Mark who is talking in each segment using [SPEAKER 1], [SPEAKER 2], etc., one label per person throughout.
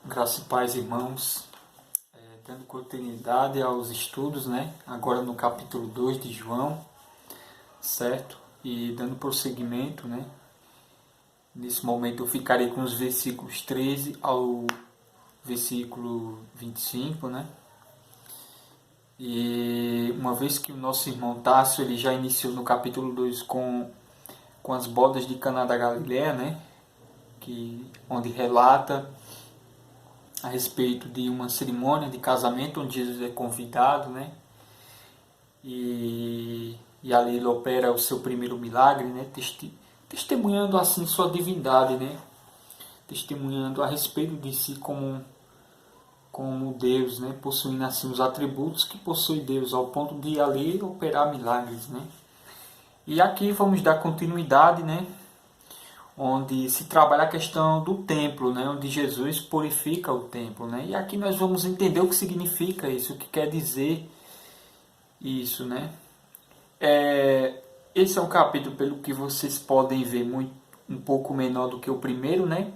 [SPEAKER 1] Graça e paz, irmãos. Dando continuidade aos estudos, né? Agora no capítulo 2 de João, certo? E dando prosseguimento, né? Nesse momento eu ficarei com os versículos 13 ao versículo 25, né? E uma vez que o nosso irmão Tássio ele já iniciou no capítulo 2 com as bodas de Caná da Galileia, né? Onde relata a respeito de uma cerimônia de casamento onde Jesus é convidado, né? E ali ele opera o seu primeiro milagre, né? Testemunhando assim sua divindade, né? Testemunhando a respeito de si como Deus, né? Possuindo assim os atributos que possui Deus, ao ponto de ali operar milagres, né? E aqui vamos dar continuidade, né? Onde se trabalha a questão do templo, né? Onde Jesus purifica o templo, né? E aqui nós vamos entender o que significa isso, o que quer dizer isso, né? Esse é um capítulo, pelo que vocês podem ver, um pouco menor do que o primeiro, né?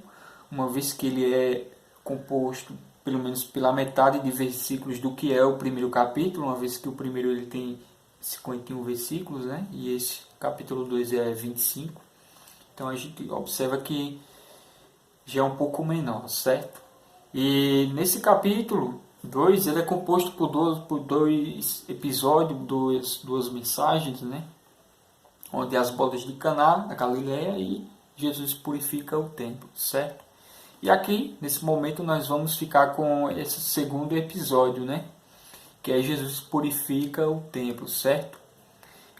[SPEAKER 1] Uma vez que ele é composto pelo menos pela metade de versículos do que é o primeiro capítulo, uma vez que o primeiro ele tem 51 versículos, né? E esse capítulo 2 é 25. Então a gente observa que já é um pouco menor, certo? E nesse capítulo 2 ele é composto por dois episódios, duas mensagens, né? Onde as bodas de Caná, da Galileia, e Jesus purifica o templo, certo? E aqui, nesse momento, nós vamos ficar com esse segundo episódio, né? Que é Jesus purifica o templo, certo?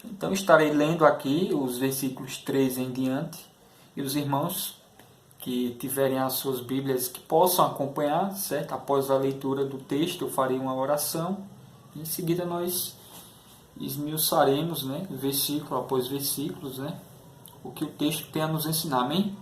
[SPEAKER 1] Então, estarei lendo aqui os versículos 3 em diante, e os irmãos que tiverem as suas Bíblias que possam acompanhar, certo? Após a leitura do texto, eu farei uma oração, e em seguida nós esmiuçaremos, né? Versículo após versículos, né? O que o texto tem a nos ensinar, amém?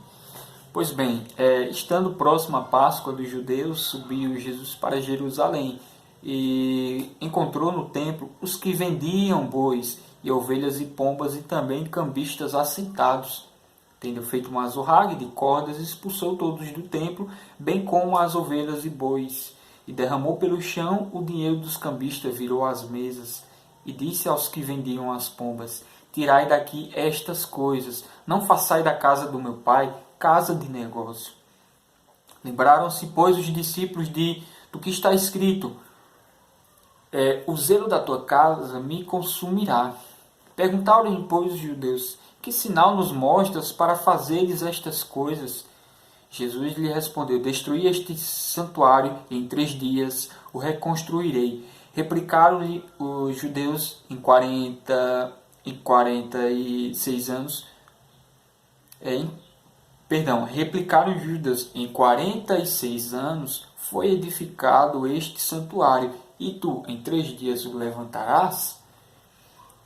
[SPEAKER 1] Pois bem, estando próximo à Páscoa dos judeus, subiu Jesus para Jerusalém e encontrou no templo os que vendiam bois e ovelhas e pombas e também cambistas assentados. Tendo feito uma azorrague de cordas, expulsou todos do templo, bem como as ovelhas e bois, e derramou pelo chão o dinheiro dos cambistas, virou as mesas, e disse aos que vendiam as pombas: Tirai daqui estas coisas, não façai da casa do meu pai casa de negócio. Lembraram-se, pois, os discípulos do que está escrito: o zelo da tua casa me consumirá. Perguntaram-lhe, pois, os judeus: Que sinal nos mostras para fazeres estas coisas? Jesus lhe respondeu: Destruí este santuário e em 3 dias o reconstruirei. Replicaram-lhe os judeus em 46 anos. Replicaram Judas: Em 46 anos foi edificado este santuário, e tu em 3 dias o levantarás?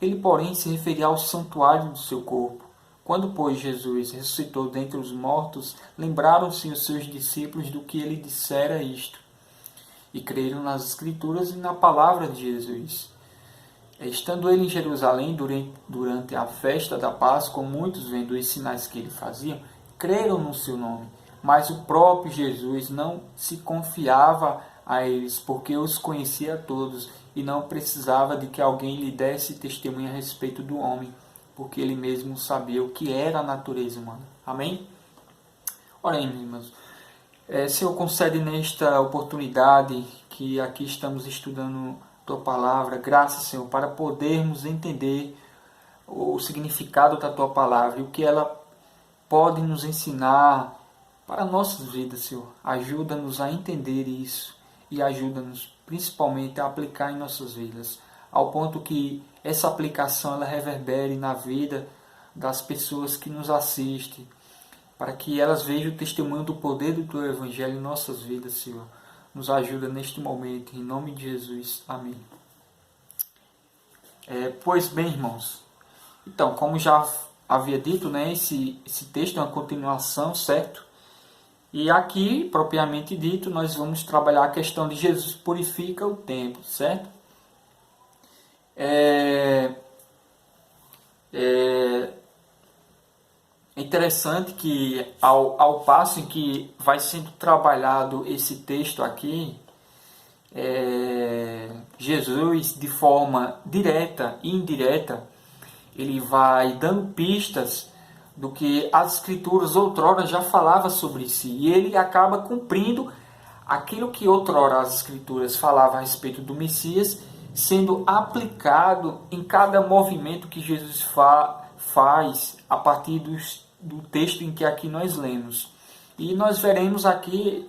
[SPEAKER 1] Ele, porém, se referia ao santuário do seu corpo. Quando, pois, Jesus ressuscitou dentre os mortos, lembraram-se os seus discípulos do que ele dissera isto, e creram nas Escrituras e na palavra de Jesus. Estando ele em Jerusalém durante a festa da Páscoa, muitos, vendo os sinais que ele fazia, creram no seu nome. Mas o próprio Jesus não se confiava a eles, porque os conhecia a todos e não precisava de que alguém lhe desse testemunho a respeito do homem, porque ele mesmo sabia o que era a natureza humana. Amém? Orem, irmãos. Senhor, concede nesta oportunidade que aqui estamos estudando Tua Palavra, graças, Senhor, para podermos entender o significado da Tua Palavra e o que ela pode nos ensinar para nossas vidas, Senhor. Ajuda-nos a entender isso e ajuda-nos principalmente a aplicar em nossas vidas, ao ponto que essa aplicação ela reverbere na vida das pessoas que nos assistem, para que elas vejam o testemunho do poder do Teu Evangelho em nossas vidas, Senhor. Nos ajuda neste momento, em nome de Jesus. Amém. Pois bem, irmãos, então, como já havia dito, né, esse texto é uma continuação, certo? E aqui, propriamente dito, nós vamos trabalhar a questão de Jesus purifica o templo, certo? É interessante que ao passo em que vai sendo trabalhado esse texto aqui, Jesus, de forma direta e indireta, ele vai dando pistas do que as escrituras outrora já falavam sobre si. E ele acaba cumprindo aquilo que outrora as escrituras falavam a respeito do Messias, sendo aplicado em cada movimento que Jesus faz a partir do texto em que aqui nós lemos. E nós veremos aqui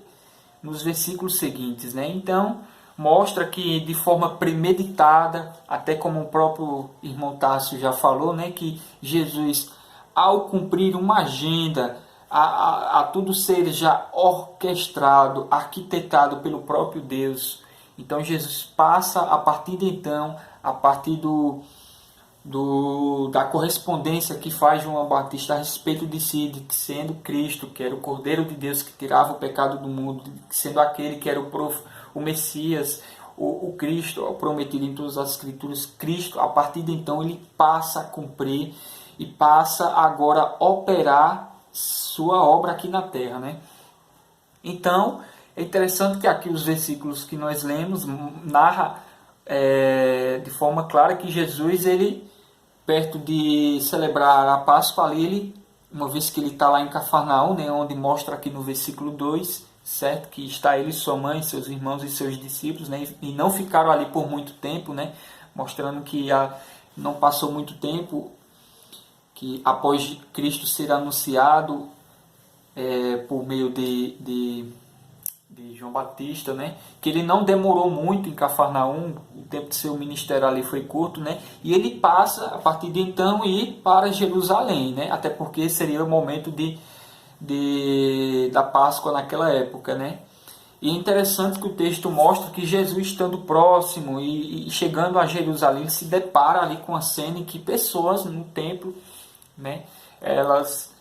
[SPEAKER 1] nos versículos seguintes, né? Então, mostra que de forma premeditada, até como o próprio irmão Tássio já falou, né, que Jesus, ao cumprir uma agenda, a tudo ser já orquestrado, arquitetado pelo próprio Deus. Então Jesus passa a partir de então, a partir da correspondência que faz João Batista a respeito de si, de que sendo Cristo, que era o Cordeiro de Deus que tirava o pecado do mundo, sendo aquele que era o Messias, o Cristo, o prometido em todas as Escrituras, Cristo, a partir de então ele passa a cumprir e passa agora a operar sua obra aqui na terra, né? Então, é interessante que aqui os versículos que nós lemos narra de forma clara que Jesus, ele, perto de celebrar a Páscoa ali, uma vez que ele está lá em Cafarnaum, né, onde mostra aqui no versículo 2, certo? Que está ele, sua mãe, seus irmãos e seus discípulos, né? E não ficaram ali por muito tempo, né? Mostrando que não passou muito tempo que após Cristo ser anunciado por meio de João Batista, né? Que ele não demorou muito em Cafarnaum, o tempo de seu ministério ali foi curto, né? E ele passa, a partir de então, ir para Jerusalém, né? Até porque seria o momento da Páscoa naquela época, né? E é interessante que o texto mostra que Jesus, estando próximo e chegando a Jerusalém, se depara ali com a cena em que pessoas no templo, né, elas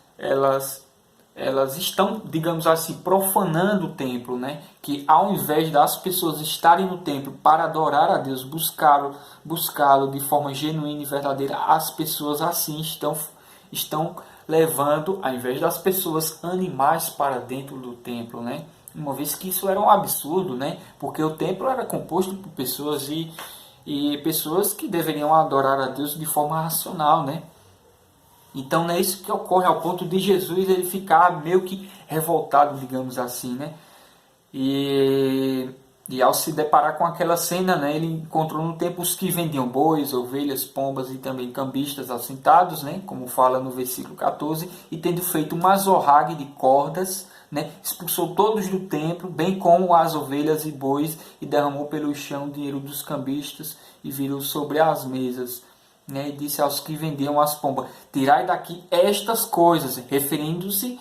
[SPEAKER 1] estão, digamos assim, profanando o templo, né? Que ao invés das pessoas estarem no templo para adorar a Deus, buscá-lo de forma genuína e verdadeira, as pessoas assim estão levando, ao invés das pessoas, animais para dentro do templo, né? Uma vez que isso era um absurdo, né? Porque o templo era composto por pessoas e pessoas que deveriam adorar a Deus de forma racional, né? Então não é isso que ocorre ao ponto de Jesus ele ficar meio que revoltado, digamos assim, né? E ao se deparar com aquela cena, né, ele encontrou no templo os que vendiam bois, ovelhas, pombas e também cambistas assentados, né, como fala no versículo 14, e tendo feito uma azorrague de cordas, né, expulsou todos do templo, bem como as ovelhas e bois, e derramou pelo chão o dinheiro dos cambistas e virou sobre as mesas. Né, e disse aos que vendiam as pombas: tirai daqui estas coisas, referindo-se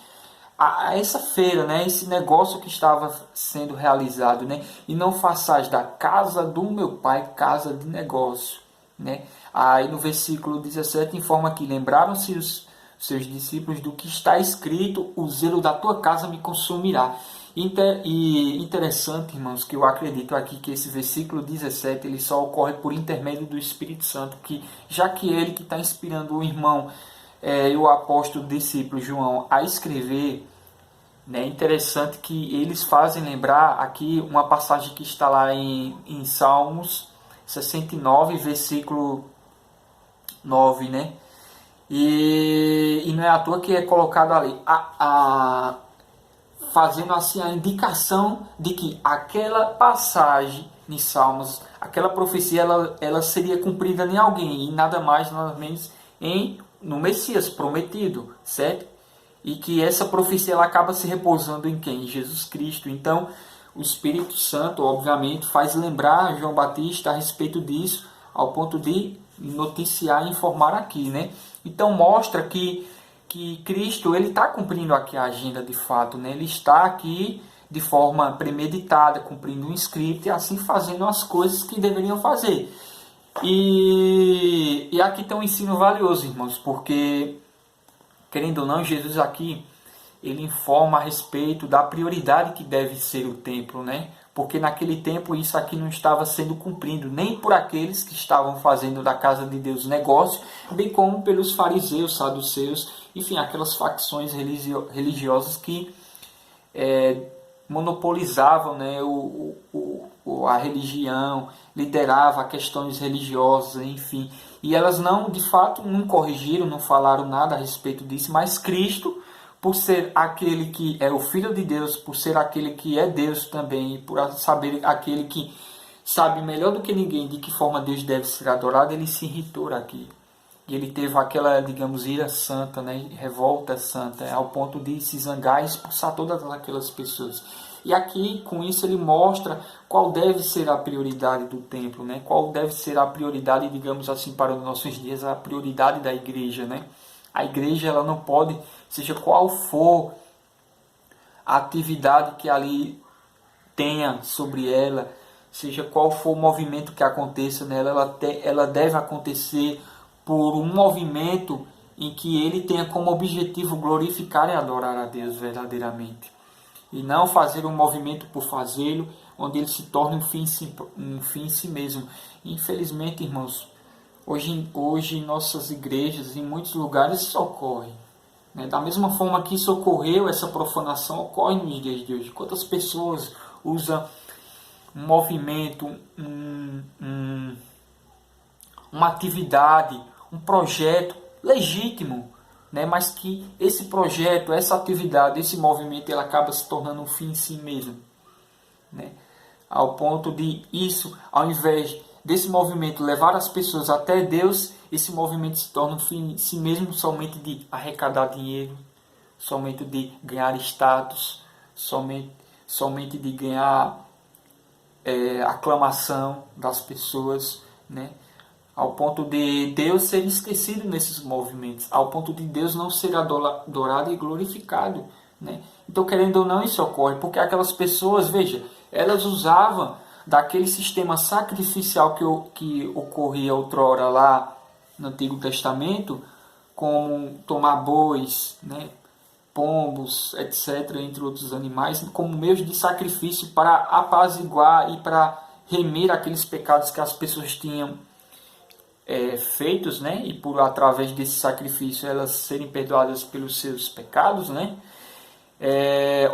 [SPEAKER 1] a essa feira, né, esse negócio que estava sendo realizado, né, e não façais da casa do meu pai casa de negócio, né. Aí no versículo 17 informa que lembraram-se os seus discípulos do que está escrito: o zelo da tua casa me consumirá. E interessante, irmãos, que eu acredito aqui que esse versículo 17 ele só ocorre por intermédio do Espírito Santo, que já que ele que está inspirando o irmão e o apóstolo discípulo João a escrever, né, é interessante que eles fazem lembrar aqui uma passagem que está lá em Salmos 69, versículo 9, né? E não é à toa que é colocado ali fazendo assim a indicação de que aquela passagem em Salmos, aquela profecia, ela seria cumprida em alguém, e nada mais, nada menos no Messias prometido, certo? E que essa profecia ela acaba se repousando em quem? Em Jesus Cristo. Então, o Espírito Santo, obviamente, faz lembrar João Batista a respeito disso, ao ponto de noticiar e informar aqui, né? Então, mostra que Cristo ele está cumprindo aqui a agenda de fato, né? Ele está aqui de forma premeditada, cumprindo um script e assim fazendo as coisas que deveriam fazer. E aqui tem um ensino valioso, irmãos, porque, querendo ou não, Jesus aqui ele informa a respeito da prioridade que deve ser o templo, né? porque naquele tempo isso aqui não estava sendo cumprido, nem por aqueles que estavam fazendo da casa de Deus negócio, bem como pelos fariseus, saduceus, enfim, aquelas facções religiosas que monopolizavam, né, a religião, liderava questões religiosas, enfim. E elas não, de fato, não corrigiram, não falaram nada a respeito disso, mas Cristo, por ser aquele que é o Filho de Deus, por ser aquele que é Deus também, e por saber aquele que sabe melhor do que ninguém de que forma Deus deve ser adorado, ele se irritou aqui. E ele teve aquela, digamos, ira santa, né? Revolta santa, ao ponto de se zangar e expulsar todas aquelas pessoas. E aqui, com isso, ele mostra qual deve ser a prioridade do templo, né? Qual deve ser a prioridade, digamos assim, para os nossos dias, a prioridade da igreja, né? A igreja, ela não pode, seja qual for a atividade que ali tenha sobre ela, seja qual for o movimento que aconteça nela, ela deve acontecer por um movimento em que ele tenha como objetivo glorificar e adorar a Deus verdadeiramente. E não fazer um movimento por fazê-lo, onde ele se torne um fim em si mesmo. Infelizmente, irmãos, hoje em nossas igrejas, em muitos lugares, isso ocorre. Né? Da mesma forma que isso ocorreu, essa profanação ocorre nos dias de hoje. Quantas pessoas usam um movimento, uma atividade, um projeto legítimo, né? Mas que esse projeto, essa atividade, esse movimento, ele acaba se tornando um fim em si mesmo, né? Ao ponto de isso, ao invés desse movimento levar as pessoas até Deus, esse movimento se torna um fim em si mesmo, somente de arrecadar dinheiro, somente de ganhar status, somente de ganhar aclamação das pessoas, né? Ao ponto de Deus ser esquecido nesses movimentos, ao ponto de Deus não ser adorado e glorificado, né? Então, querendo ou não, isso ocorre, porque aquelas pessoas, veja, elas usavam daquele sistema sacrificial que ocorria outrora lá no Antigo Testamento, como tomar bois, né, pombos, etc., entre outros animais, como meios de sacrifício para apaziguar e para remir aqueles pecados que as pessoas tinham feitos, né? E por através desse sacrifício elas serem perdoadas pelos seus pecados, né?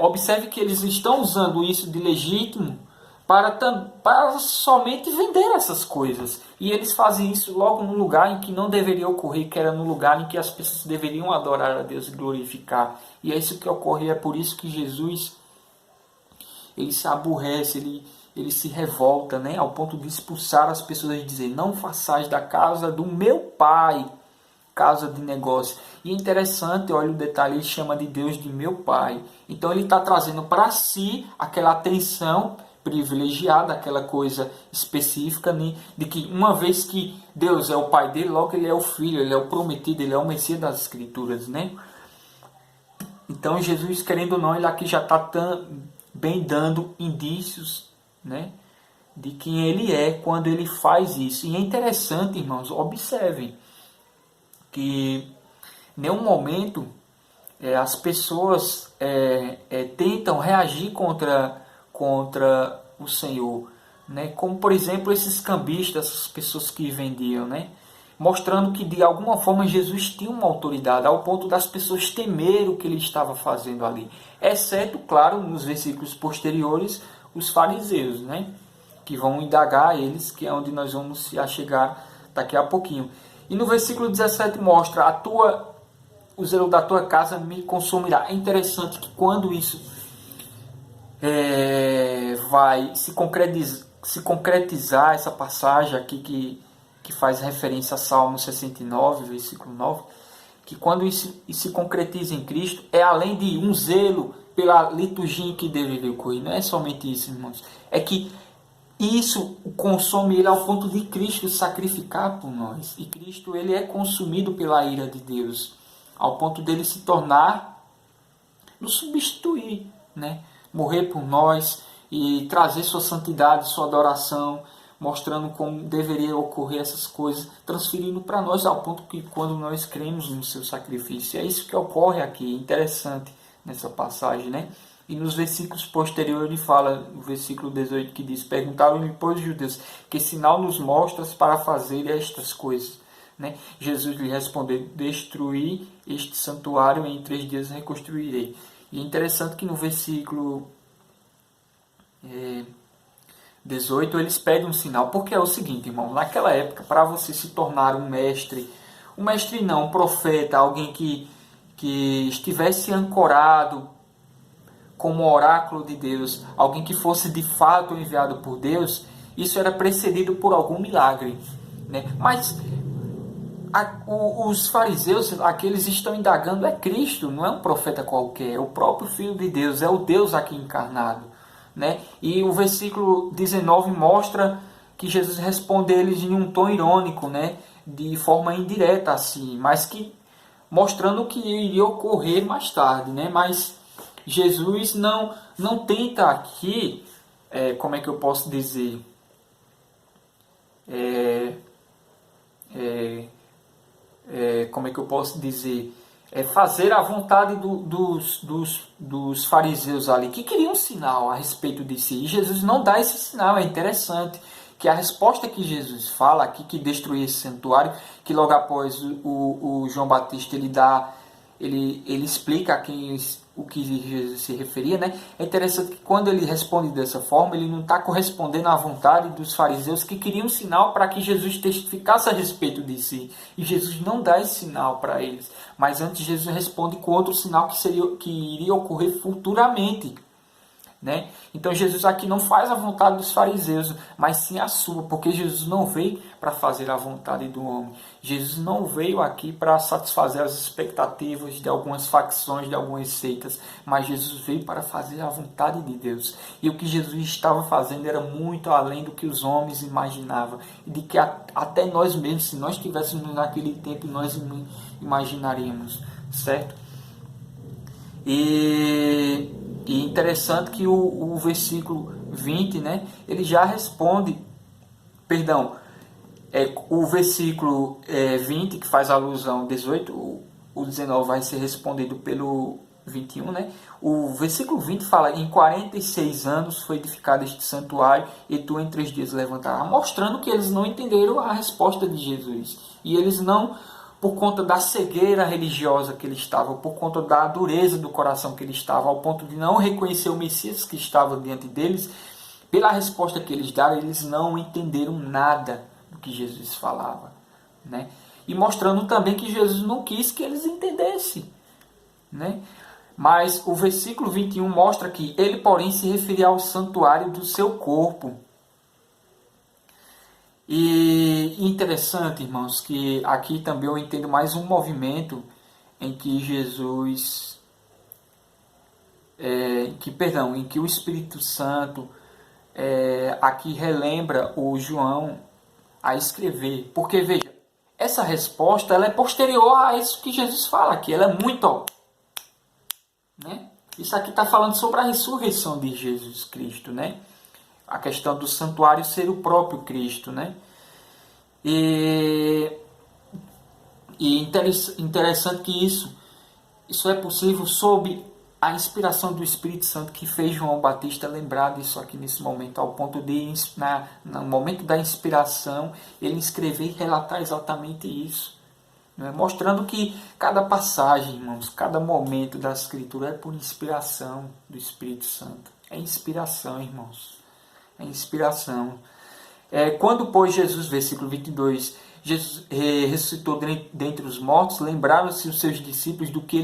[SPEAKER 1] Observe que eles estão usando isso de legítimo para somente vender essas coisas. E eles fazem isso logo no lugar em que não deveria ocorrer, que era no lugar em que as pessoas deveriam adorar a Deus e glorificar. E é isso que ocorre, é por isso que Jesus ele se aborrece, ele se revolta, né, ao ponto de expulsar as pessoas e dizer: não façais da casa do meu pai casa de negócio. E é interessante, olha o detalhe, ele chama de Deus de meu pai. Então ele está trazendo para si aquela atenção privilegiada, aquela coisa específica, né, de que uma vez que Deus é o pai dele, logo ele é o filho, ele é o prometido, ele é o Messias das Escrituras, né? Então Jesus, querendo ou não, ele aqui já está bem dando indícios, né, de quem ele é quando ele faz isso. E é interessante, irmãos, observem que em nenhum momento as pessoas tentam reagir contra o Senhor, né? Como por exemplo esses cambistas, essas pessoas que vendiam, né? Mostrando que de alguma forma Jesus tinha uma autoridade, ao ponto das pessoas temerem o que ele estava fazendo ali. Exceto, claro, nos versículos posteriores, os fariseus, né? Que vão indagar eles, que é onde nós vamos chegar daqui a pouquinho. E no versículo 17 mostra: o zelo da tua casa me consumirá. É interessante que quando isso vai se concretizar, essa passagem aqui que faz referência a Salmo 69, versículo 9, que quando isso se concretiza em Cristo, é além de um zelo pela liturgia que deveria ocorrer. Não é somente isso, irmãos. É que isso consome ele ao ponto de Cristo sacrificar por nós. E Cristo, ele é consumido pela ira de Deus, ao ponto dele se tornar, nos substituir, né? Morrer por nós e trazer sua santidade, sua adoração, mostrando como deveria ocorrer essas coisas, transferindo para nós ao ponto que quando nós cremos no seu sacrifício. É isso que ocorre aqui, interessante nessa passagem, né? E nos versículos posteriores ele fala, no versículo 18, que diz: perguntaram-lhe, pois, os judeus, que sinal nos mostras para fazer estas coisas? Né? Jesus lhe respondeu: destruir este santuário e em 3 dias reconstruirei. E é interessante que no versículo 18 eles pedem um sinal, porque é o seguinte, irmão, naquela época, para você se tornar um mestre não, um profeta, alguém que estivesse ancorado como oráculo de Deus, alguém que fosse de fato enviado por Deus, isso era precedido por algum milagre. Né? Mas os fariseus, aqueles estão indagando, é Cristo, não é um profeta qualquer, é o próprio Filho de Deus, é o Deus aqui encarnado. Né? E o versículo 19 mostra que Jesus responde a eles em um tom irônico, né? De forma indireta, assim, mas que mostrando o que iria ocorrer mais tarde. Né? Mas Jesus não tenta aqui, como é que eu posso dizer, como é que eu posso dizer, fazer a vontade dos fariseus ali, que queriam um sinal a respeito de si. E Jesus não dá esse sinal. É interessante que a resposta que Jesus fala aqui, que destruir esse santuário, que logo após o João Batista ele explica a quem o que Jesus se referia, né? É interessante que quando ele responde dessa forma, ele não está correspondendo à vontade dos fariseus que queriam um sinal para que Jesus testificasse a respeito de si. E Jesus não dá esse sinal para eles. Mas antes Jesus responde com outro sinal que iria ocorrer futuramente. Né? Então Jesus aqui não faz a vontade dos fariseus, mas sim a sua, porque Jesus não veio para fazer a vontade do homem. Jesus não veio aqui para satisfazer as expectativas de algumas facções, de algumas seitas, mas Jesus veio para fazer a vontade de Deus. E o que Jesus estava fazendo era muito além do que os homens imaginavam, e de que até nós mesmos, se nós estivéssemos naquele tempo, nós imaginaríamos, certo? E interessante que o versículo 20, né, ele já responde, perdão, o versículo 20, que faz alusão ao 18, o 19 vai ser respondido pelo 21, né? O versículo 20 fala: em 46 anos foi edificado este santuário e tu em 3 dias levantarás, mostrando que eles não entenderam a resposta de Jesus. E eles não, por conta da cegueira religiosa que ele estava, por conta da dureza do coração que ele estava, ao ponto de não reconhecer o Messias que estava diante deles, pela resposta que eles deram, eles não entenderam nada do que Jesus falava. Né? E mostrando também que Jesus não quis que eles entendessem. Né? Mas o versículo 21 mostra que ele, porém, se referia ao santuário do seu corpo. E interessante, irmãos, que aqui também eu entendo mais um movimento em que Jesus, em que o Espírito Santo aqui relembra o João a escrever. Porque, veja, essa resposta ela é posterior a isso que Jesus fala aqui. Ela é muito... Né? Isso aqui está falando sobre a ressurreição de Jesus Cristo, né? A questão do santuário ser o próprio Cristo, né? E interessante que isso é possível sob a inspiração do Espírito Santo, que fez João Batista lembrar disso aqui nesse momento, ao ponto de, no momento da inspiração, ele escrever e relatar exatamente isso. Né? Mostrando que cada passagem, irmãos, cada momento da Escritura é por inspiração do Espírito Santo. É inspiração, irmãos. É inspiração. Quando, pois, Jesus, versículo 22, Jesus ressuscitou dentre os mortos, lembraram-se os seus discípulos de que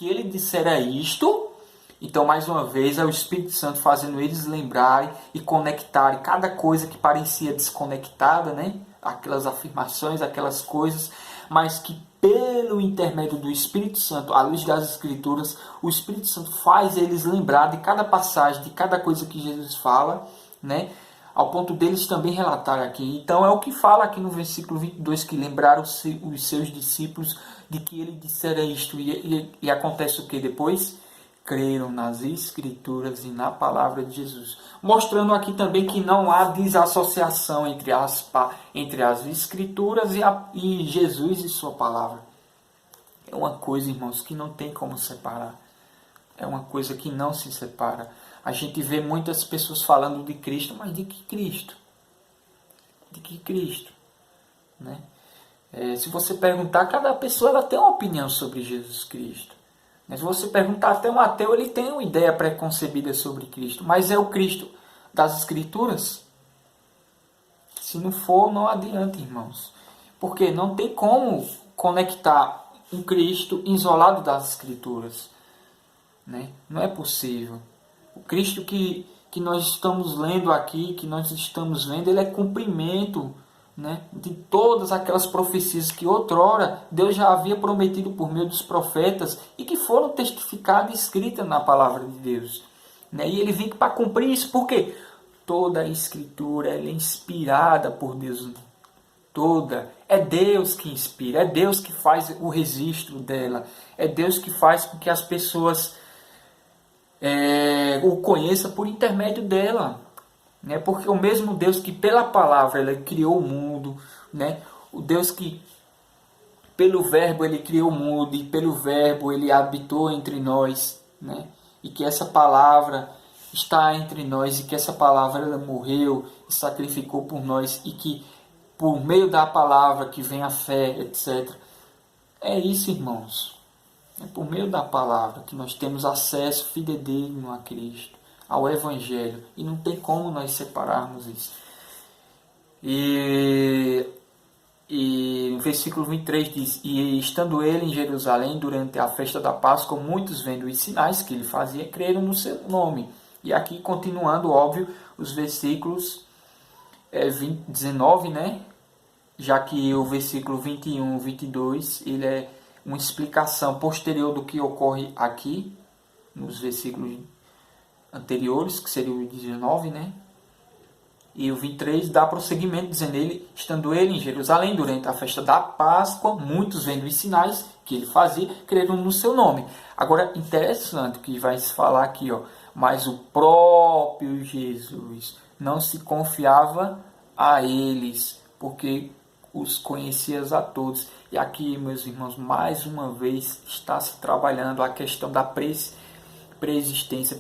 [SPEAKER 1] ele dissera isto. Então, mais uma vez, é o Espírito Santo fazendo eles lembrarem e conectarem cada coisa que parecia desconectada, né? Aquelas afirmações, aquelas coisas, mas que pelo intermédio do Espírito Santo, à luz das Escrituras, o Espírito Santo faz eles lembrar de cada passagem, de cada coisa que Jesus fala, né? Ao ponto deles também relatar aqui. Então é o que fala aqui no versículo 22, que lembraram os seus discípulos de que ele dissera isto. E acontece o que depois? Creram nas Escrituras e na palavra de Jesus. Mostrando aqui também que não há desassociação entre as Escrituras e Jesus e sua palavra. É uma coisa, irmãos, que não tem como separar. É uma coisa que não se separa. A gente vê muitas pessoas falando de Cristo, mas de que Cristo? De que Cristo? Né? Se você perguntar, cada pessoa ela tem uma opinião sobre Jesus Cristo. Mas se você perguntar até um ateu, ele tem uma ideia preconcebida sobre Cristo. Mas é o Cristo das Escrituras? Se não for, não adianta, irmãos. Porque não tem como conectar um Cristo isolado das Escrituras. Né? Não é possível. O Cristo que nós estamos lendo aqui, que nós estamos vendo, ele é cumprimento, né, de todas aquelas profecias que outrora Deus já havia prometido por meio dos profetas e que foram testificadas e escritas na palavra de Deus. Né? E ele vem para cumprir isso, porque toda a Escritura ela é inspirada por Deus. Toda. É Deus que inspira, é Deus que faz o registro dela, é Deus que faz com que as pessoas o conheça por intermédio dela, né? Porque o mesmo Deus que pela palavra ele criou o mundo, né? O Deus que pelo verbo ele criou o mundo e pelo verbo ele habitou entre nós, né? E que essa palavra está entre nós e que essa palavra ela morreu e sacrificou por nós e que por meio da palavra que vem a fé, etc. É isso, irmãos. É por meio da palavra que nós temos acesso fidedigno a Cristo, ao Evangelho. E não tem como nós separarmos isso. E no versículo 23 diz: E estando ele em Jerusalém durante a festa da Páscoa, muitos vendo os sinais que ele fazia, creram no seu nome. E aqui, continuando, óbvio, os versículos 19, né? Já que o versículo 21 e 22, ele é uma explicação posterior do que ocorre aqui, nos versículos anteriores, que seria o 19, né? E o 23 dá prosseguimento, dizendo ele, estando ele em Jerusalém durante a festa da Páscoa, muitos vendo os sinais que ele fazia, creram no seu nome. Agora, interessante que vai se falar aqui, ó, mas o próprio Jesus não se confiava a eles, porque os conhecias a todos. E aqui, meus irmãos, mais uma vez está se trabalhando a questão da preexistência,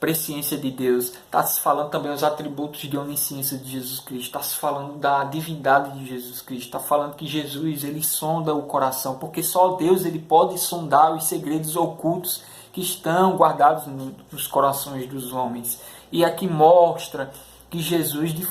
[SPEAKER 1] presciência de Deus. Está se falando também os atributos de onisciência de Jesus Cristo. Está se falando da divindade de Jesus Cristo. Está falando que Jesus ele sonda o coração, porque só Deus ele pode sondar os segredos ocultos que estão guardados nos corações dos homens. E aqui mostra que Jesus de